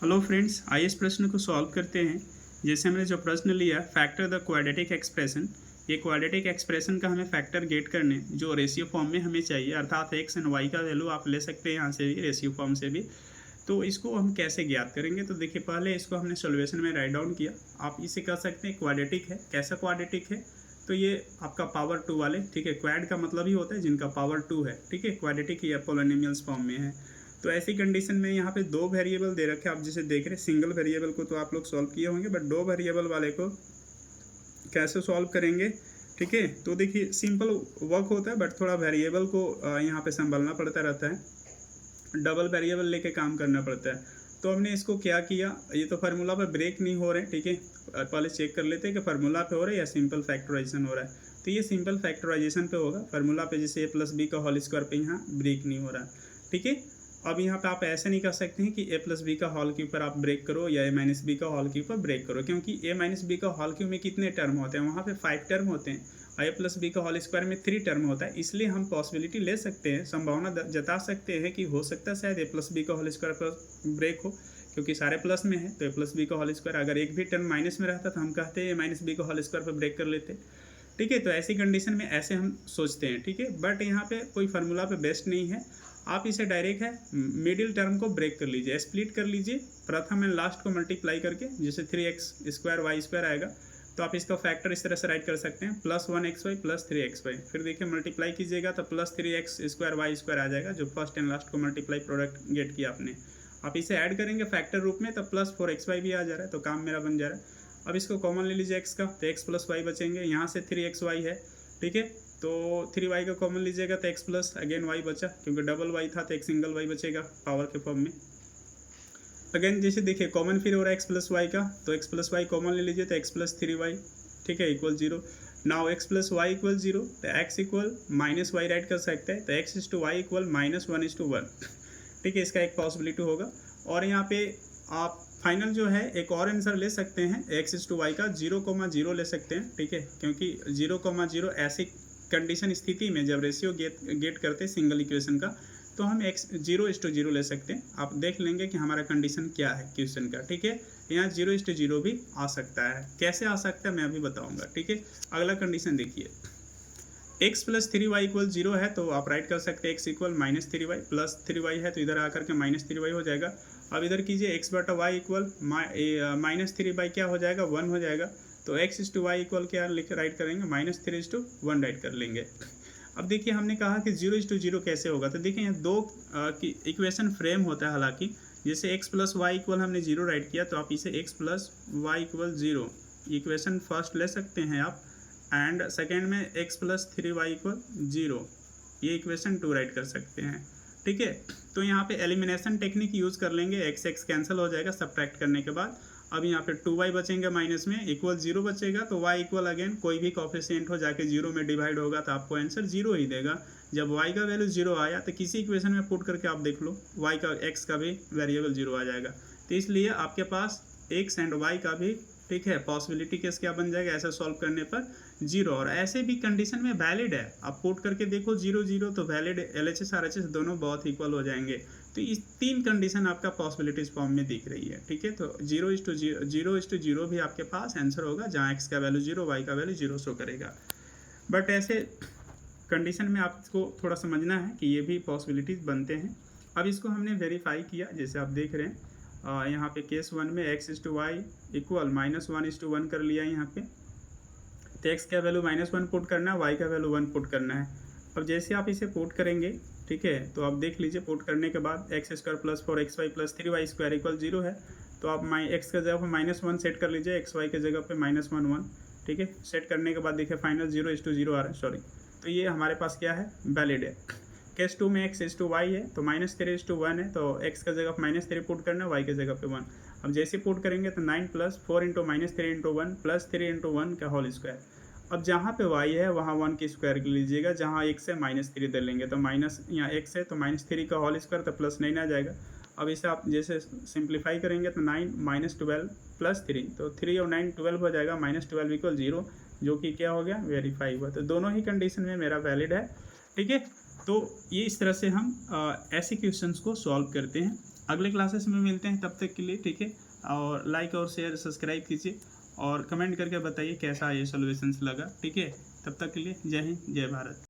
Hello friends, आइए इस प्रश्न को सॉल्व करते हैं। जैसे हमने जो प्रश्न लिया, फैक्टर द क्वाड्रेटिक एक्सप्रेशन। ये क्वाड्रेटिक एक्सप्रेशन का हमें फैक्टर गेट करने जो रेशियो फॉर्म में हमें चाहिए, अर्थात एक्स एंड वाई का वैल्यू आप ले सकते हैं यहाँ से भी, रेशियो फॉर्म से भी। तो इसको हम कैसे ज्ञात करेंगे? तो देखिए, पहले इसको हमने सोल्यूशन में राइट डाउन किया। आप इसे कह सकते हैं क्वाड्रेटिक है। कैसा क्वाड्रेटिक है? तो ये आपका पावर 2 वाले, ठीक है। क्वाड का मतलब ही होता है जिनका पावर 2 है, ठीक है। क्वाड्रेटिक या पोलिनोमियल्स फॉर्म में है। तो ऐसी कंडीशन में यहाँ पे दो वेरिएबल दे रखे हैं, आप जिसे देख रहे हैं। सिंगल वेरिएबल को तो आप लोग सॉल्व किए होंगे, बट दो वेरिएबल वाले को कैसे सॉल्व करेंगे? ठीक है, तो देखिए सिंपल वर्क होता है, बट थोड़ा वेरिएबल को यहाँ पे संभालना पड़ता रहता है, डबल वेरिएबल लेके काम करना पड़ता है। तो हमने इसको क्या किया, ये तो फार्मूला पे ब्रेक नहीं हो रहे, ठीक है। पहले चेक कर लेते हैं कि फार्मूला पे हो रहा है या सिंपल फैक्टराइजेशन हो रहा है। तो ये सिंपल फैक्टराइजेशन पे होगा, फार्मूला पे जैसे a प्लस बी का होल स्क्वायर पे यहाँ ब्रेक नहीं हो रहा है, ठीक है। अब यहाँ पे आप ऐसे नहीं कर सकते हैं कि a प्लस बी का होल के ऊपर आप ब्रेक करो या a माइनस बी का होल के ऊपर ब्रेक करो, क्योंकि a माइनस बी का होल क्यूब में कितने टर्म होते हैं? वहाँ पे 5 टर्म होते हैं। a प्लस बी का होल स्क्वायर में 3 टर्म होता है। इसलिए हम पॉसिबिलिटी ले सकते हैं, संभावना जता सकते हैं कि हो सकता है शायद a प्लस बी का होल स्क्वायर पर ब्रेक हो, क्योंकि सारे प्लस में है। तो a प्लस बी का होल स्क्वायर, अगर एक भी टर्म माइनस में रहता तो हम कहते हैं a माइनस बी का होल स्क्वायर पर ब्रेक कर लेते, ठीक है। तो ऐसी कंडीशन में ऐसे हम सोचते हैं, ठीक है। बट यहाँ पे कोई फार्मूला पे बेस्ट नहीं है, आप इसे डायरेक्ट है मिडिल टर्म को ब्रेक कर लीजिए, स्प्लिट कर लीजिए प्रथम एंड लास्ट को मल्टीप्लाई करके, जैसे 3x स्क्वायर वाई स्क्वायर आएगा। तो आप इसका फैक्टर इस तरह से राइट कर सकते हैं, +1xy प्लस 3xy। फिर देखिए मल्टीप्लाई कीजिएगा तो +3x स्क्वायर वाई स्क्वायर आ जाएगा, जो फर्स्ट एंड लास्ट को मल्टीप्लाई प्रोडक्ट गेट किया आपने। आप इसे ऐड करेंगे फैक्टर रूप में तो +4xy भी आ जा रहा है, तो काम मेरा बन जा रहा है। अब इसको कॉमन ले लीजिए x का, तो x प्लस वाई बचेंगे, यहाँ से 3xy है, ठीक है। तो 3y का कॉमन लीजिएगा तो x प्लस अगेन y बचा, क्योंकि डबल y था तो एक सिंगल y बचेगा पावर के फॉर्म में। अगेन जैसे देखिए कॉमन फिर हो रहा है x प्लस वाई का, तो x प्लस वाई कॉमन ले लीजिए तो x प्लस 3y, ठीक है, equal 0। Now x plus Y equal 0, तो x इक्वल माइनस वाई राइट कर सकते हैं, तो x is to Y equal -1:1, ठीक है। इसका एक पॉसिबिलिटी होगा। और यहाँ पे आप फाइनल जो है एक और आंसर ले सकते हैं, x इज टू वाई का 0,0 ले सकते हैं, ठीक है, क्योंकि 0,0 ऐसी कंडीशन स्थिति में जब रेशियो गेट करते हैं सिंगल इक्वेशन का, तो हम x 0:0 ले सकते हैं। आप देख लेंगे कि हमारा कंडीशन क्या है क्वेश्चन का, ठीक है। यहाँ 0:0 भी आ सकता है। कैसे आ सकता है मैं अभी बताऊंगा, ठीक है। अगला कंडीशन देखिए, x प्लस 3y इक्वल 0 है, तो आप राइट कर सकते हैं x equal -3y, plus 3y है तो इधर आकर के -3y हो जाएगा। अब इधर कीजिए x बटा वाई इक्वल -3 क्या हो जाएगा, 1 हो जाएगा। तो x is to Y equal क्या लिख राइट करेंगे, -3:1 राइट कर लेंगे। अब देखिए हमने कहा कि 0:0 कैसे होगा, तो देखिए यहाँ दो इक्वेशन फ्रेम होता है। हालांकि जैसे x प्लस वाई इक्वल हमने 0 राइट किया, तो आप इसे x plus Y equal 0 equation first ले सकते हैं आप, एंड सेकेंड में x प्लस 3y इक्वल 0 ये इक्वेशन 2 राइट कर सकते हैं, ठीक है। तो यहाँ पे एलिमिनेशन टेक्निक यूज़ कर लेंगे, x कैंसिल हो जाएगा सब्ट्रैक्ट करने के बाद। अब यहाँ पे 2y बचेंगे माइनस में, इक्वल 0 बचेगा, तो y इक्वल अगेन कोई भी कोफिशिएंट हो जाके 0 में डिवाइड होगा तो आपको आंसर 0 ही देगा। जब y का वैल्यू 0 आया तो किसी इक्वेशन में पुट करके आप देख लो, y का x का भी वेरिएबल 0 आ जाएगा। तो इसलिए आपके पास x एंड y का भी, ठीक है, पॉसिबिलिटी केस क्या बन जाएगा ऐसा सॉल्व करने पर 0। और ऐसे भी कंडीशन में वैलिड है, आप पुट करके देखो 0,0 तो वैलिड, LHS RHS दोनों बहुत इक्वल हो जाएंगे। तो इस 3 कंडीशन आपका पॉसिबिलिटीज फॉर्म में दिख रही है, ठीक है। तो 0:0 भी आपके पास आंसर होगा, जहाँ x का वैल्यू 0, y का वैल्यू 0 शो करेगा। बट ऐसे कंडीशन में आपको थोड़ा समझना है कि ये भी पॉसिबिलिटीज बनते हैं। अब इसको हमने वेरीफाई किया, जैसे आप देख रहे हैं यहाँ पे केस 1 में x is to Y equal -1:1 कर लिया यहाँ पे। तो x का वैल्यू -1 पुट करना है, y का वैल्यू 1 पुट करना है। अब जैसे आप इसे पुट करेंगे, ठीक है, तो आप देख लीजिए पुट करने के बाद x square plus 4xy plus 3y square equal 0 है। तो आप x के जगह पर -1 सेट कर लीजिए, xy के जगह पे -1, ठीक है। सेट करने के बाद देखिए फाइनल 0:0 आ रहा है, सॉरी। तो ये हमारे पास क्या है, वैलिड है। केस 2 में x इज टू वाई है, तो -3:1 है, तो x का जगह -3 पुट करना है, y के जगह पे 1। अब जैसे पुट करेंगे तो 9 + 4 × -3 × 1 + 3 × 1 का होल स्क्वायर। अब जहाँ पे y है वहाँ 1 की स्क्वायर लीजिएगा, जहाँ x है -3 दे लेंगे, तो माइनस यहाँ x है तो -3 का होल स्क्वायर, तो +9 आ जाएगा। अब इसे आप जैसे सिंप्लीफाई करेंगे तो 9 - 12 + 3, तो 3 और 9 12 हो जाएगा, -12 इक्वल 0, जो कि क्या हो गया, वेरीफाई हुआ। तो दोनों ही कंडीशन में मेरा वैलिड है, ठीक है। तो ये इस तरह से हम ऐसे क्वेश्चंस को सॉल्व करते हैं। अगले क्लासेस में मिलते हैं, तब तक के लिए ठीक है। और लाइक और शेयर सब्सक्राइब कीजिए और कमेंट करके बताइए कैसा ये सॉल्यूशंस लगा, ठीक है। तब तक के लिए जय हिंद जय भारत।